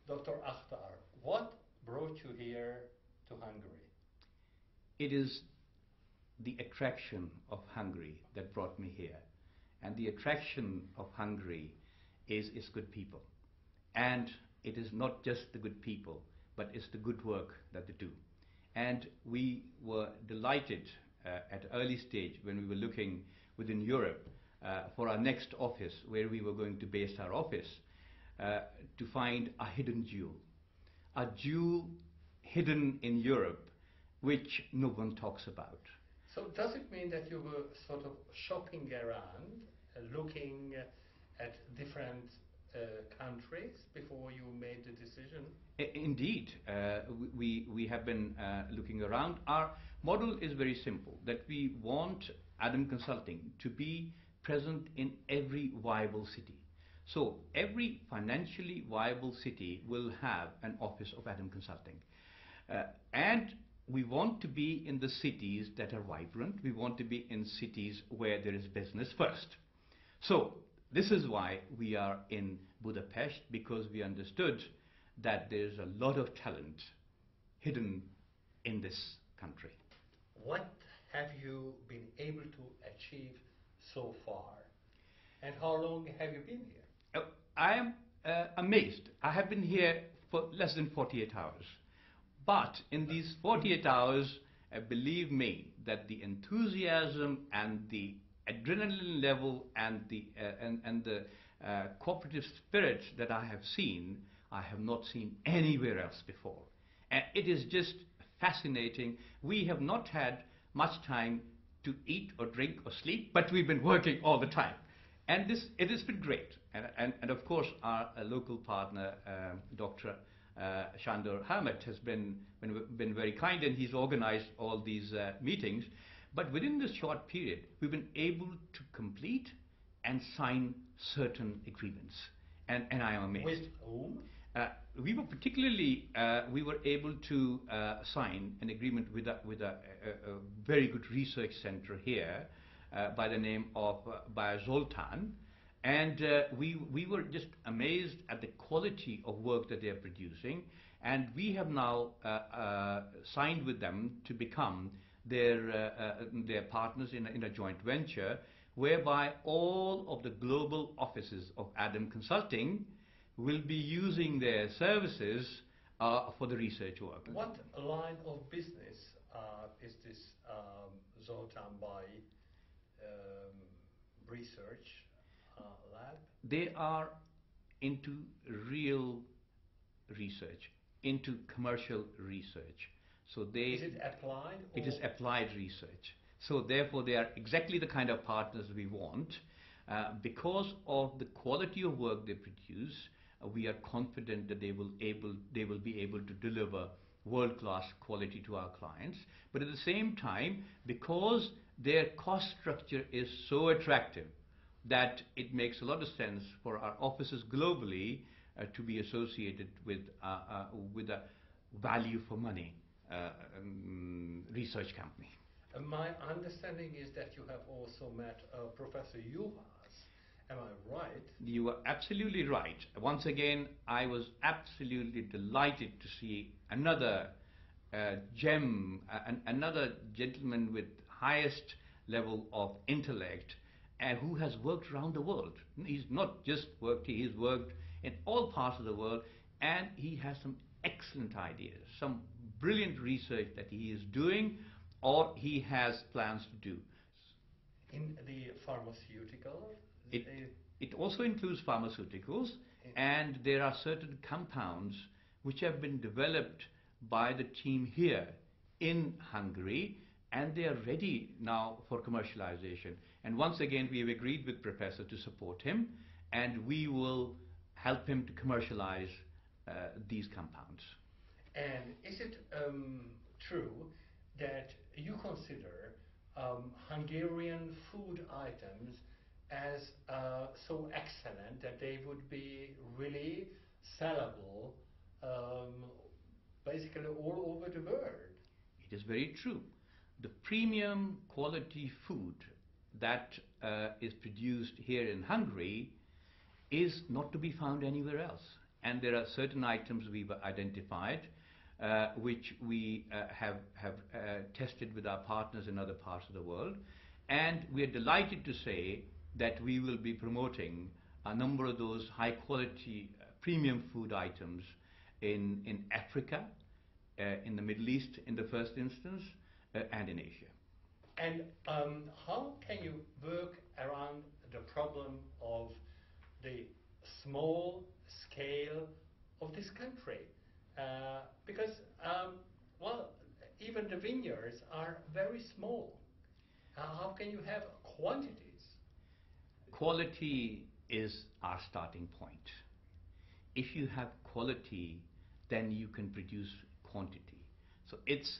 Dr. Akhtar, what brought you here to Hungary? It is the attraction of Hungary that brought me here. And the attraction of Hungary is good people. And it is not just the good people, but it's the good work that they do. And we were delighted at an early stage when we were looking within Europe for our next office, where we were going to base our office, to find a hidden jewel hidden in Europe, which no one talks about. So does it mean that you were sort of shopping around, looking at different countries before you made the decision? Indeed, we have been looking around. Our model is very simple, that we want Adam Consulting to be present in every viable city. So every financially viable city will have an office of Adam Consulting. And we want to be in the cities that are vibrant. We want to be in cities where there is business first. So this is why we are in Budapest, because we understood that there is a lot of talent hidden in this country. What have you been able to achieve so far? And how long have you been here? I am amazed. I have been here for less than 48 hours. But in these 48 hours, believe me, that the enthusiasm and the adrenaline level and the cooperative spirit that I have not seen anywhere else before. And it is just fascinating. We have not had much time to eat or drink or sleep, but we've been working all the time. And it has been great. And of course, our local partner, Dr. Sándor Hermet, has been very kind, and he's organized all these meetings. But within this short period, we've been able to complete and sign certain agreements. And I am amazed. With whom? We were able to sign an agreement with a very good research center here by the name of Zoltán. And we were just amazed at the quality of work that they are producing, and we have now signed with them to become their partners in a joint venture, whereby all of the global offices of Adam Consulting will be using their services for the research work. What line of business is this Zoltán by research lab? They are into real research, into commercial research. So is it applied? It is applied research. So therefore they are exactly the kind of partners we want. Because of the quality of work they produce, we are confident that they will be able to deliver world-class quality to our clients. But at the same time, because their cost structure is so attractive, that it makes a lot of sense for our offices globally to be associated with a value for money research company. My understanding is that you have also met Professor Juhász. Am I right? You are absolutely right. Once again, I was absolutely delighted to see another gem, another gentleman with highest level of intellect, who has worked around the world. He's not just worked here, he's worked in all parts of the world, and he has some excellent ideas, some brilliant research that he is doing or he has plans to do. In the pharmaceutical? It also includes pharmaceuticals, and there are certain compounds which have been developed by the team here in Hungary, and they are ready now for commercialization. And once again, we have agreed with Professor to support him, and we will help him to commercialize these compounds. And is it true that you consider Hungarian food items as so excellent that they would be really sellable basically all over the world? It is very true. The premium quality food that is produced here in Hungary is not to be found anywhere else. and there are certain items we've identified which we have tested with our partners in other parts of the world, and we are delighted to say that we will be promoting a number of those high quality premium food items in Africa, in the Middle East in the first instance, and in Asia. And how can you work around the problem of the small scale of this country? Because, well, even the vineyards are very small. How can you have quantities? Quality is our starting point. If you have quality, then you can produce quantity. So it's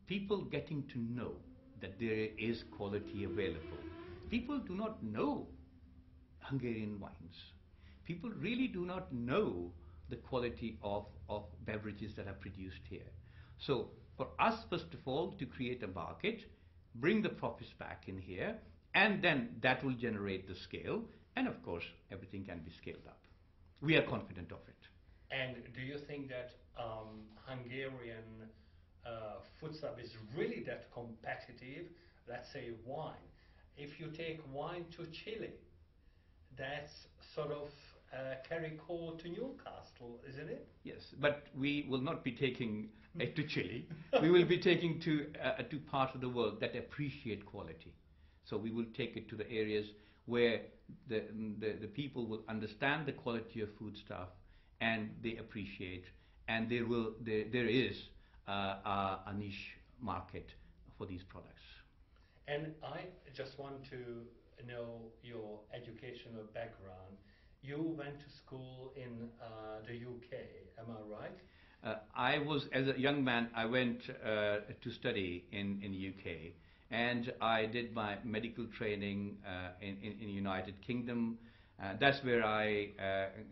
people getting to know that there is quality available. People do not know Hungarian wines. People really do not know the quality of beverages that are produced here. So for us, first of all, to create a market, bring the profits back in here, and then that will generate the scale, and of course everything can be scaled up. We are confident of it. And do you think that Hungarian food stuff is really that competitive? Let's say wine. If you take wine to Chile, that's sort of carry call to Newcastle, isn't it? Yes, but we will not be taking it to Chile. We will be taking to parts of the world that appreciate quality. So we will take it to the areas where the people will understand the quality of foodstuff and they appreciate, and there is a niche market for these products. And I just want to know your educational background. You went to school in the UK, am I right? I was, as a young man, I went to study in the UK, and I did my medical training in the United Kingdom. That's where I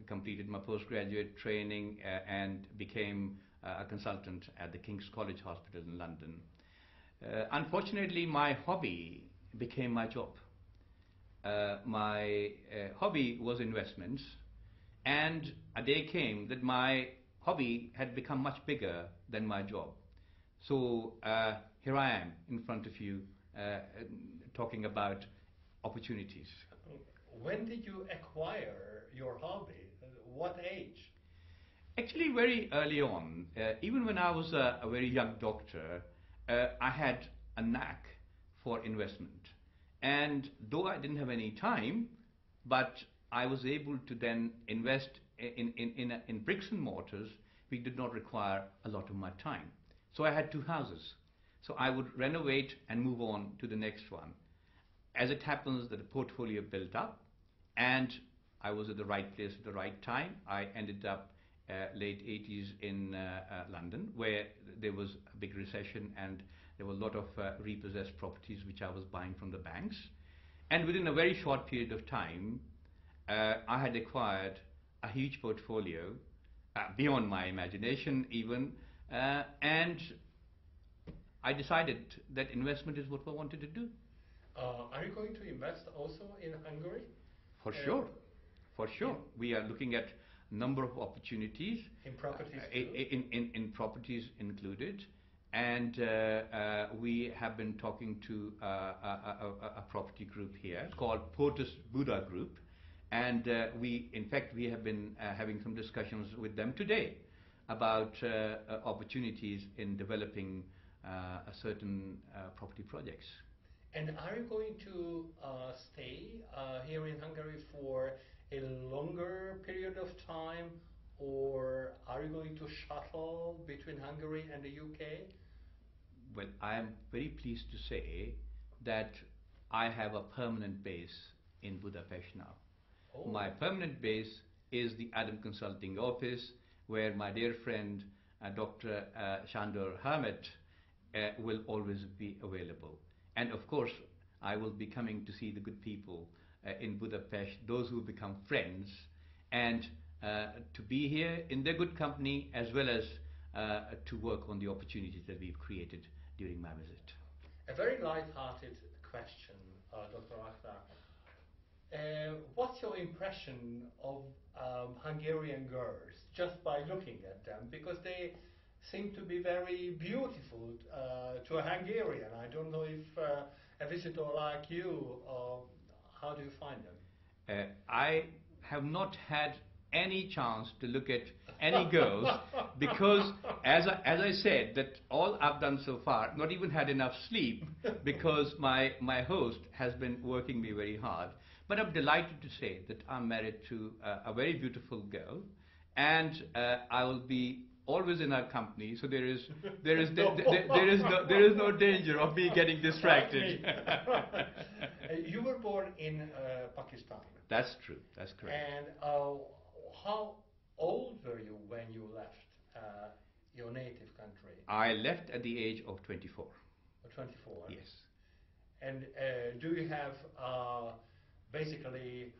completed my postgraduate training and became a consultant at the King's College Hospital in London. Unfortunately, my hobby became my job. My hobby was investments, and a day came that my hobby had become much bigger than my job. So here I am in front of you talking about opportunities. When did you acquire your hobby? What age? Actually, very early on, even when I was a very young doctor, I had a knack for investment. And though I didn't have any time, but I was able to then invest in bricks and mortars, which did not require a lot of my time. So I had two houses. So I would renovate and move on to the next one. As it happens, that the portfolio built up, and I was at the right place at the right time. I ended up late 80s in London, where there was a big recession and there were a lot of repossessed properties which I was buying from the banks. And within a very short period of time, I had acquired a huge portfolio, beyond my imagination even, and I decided that investment is what I wanted to do. Are you going to invest also in Hungary? For sure, for sure. We are looking at a number of opportunities. In properties too? In properties included. And we have been talking to a property group here called Portus Buddha Group. And in fact, we have been having some discussions with them today about opportunities in developing certain property projects. And are you going to stay here in Hungary for a longer period of time, or are you going to shuttle between Hungary and the UK? Well, I am very pleased to say that I have a permanent base in Budapest now. Oh. My permanent base is the Adam Consulting Office, where my dear friend Dr. Sándor Hermet will always be available. And of course, I will be coming to see the good people in Budapest, those who become friends, and to be here in their good company, as well as to work on the opportunities that we've created during my visit. A very light-hearted question, Dr. Akhtar. What's your impression of Hungarian girls just by looking at them? Because they seem to be very beautiful to a Hungarian. I don't know if a visitor like you, how do you find them? I have not had any chance to look at any girls because, as I said, that all I've done so far, not even had enough sleep because my host has been working me very hard. But I'm delighted to say that I'm married to a very beautiful girl, and I will be always in her company. So there is no danger of me getting distracted. You were born in Pakistan. That's true. That's correct. And how old were you when you left your native country? I left at the age of 24. 24. Yes. And do you have basically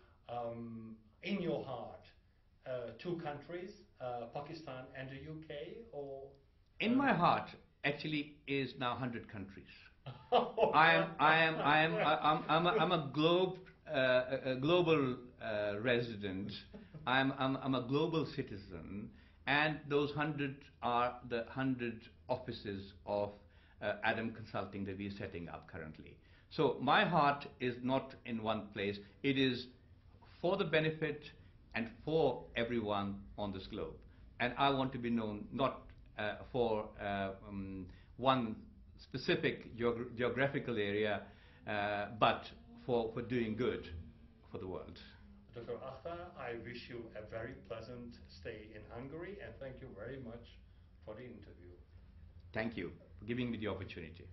in your heart two countries, Pakistan and the UK, or? In my heart, actually, is now 100 countries. I'm a global resident. I'm a global citizen, and those 100 are the 100 offices of Adam Consulting that we are setting up currently. So my heart is not in one place. It is for the benefit and for everyone on this globe. And I want to be known not for one specific geographical area, but for doing good for the world. Dr. Akhtar, I wish you a very pleasant stay in Hungary, and thank you very much for the interview. Thank you for giving me the opportunity.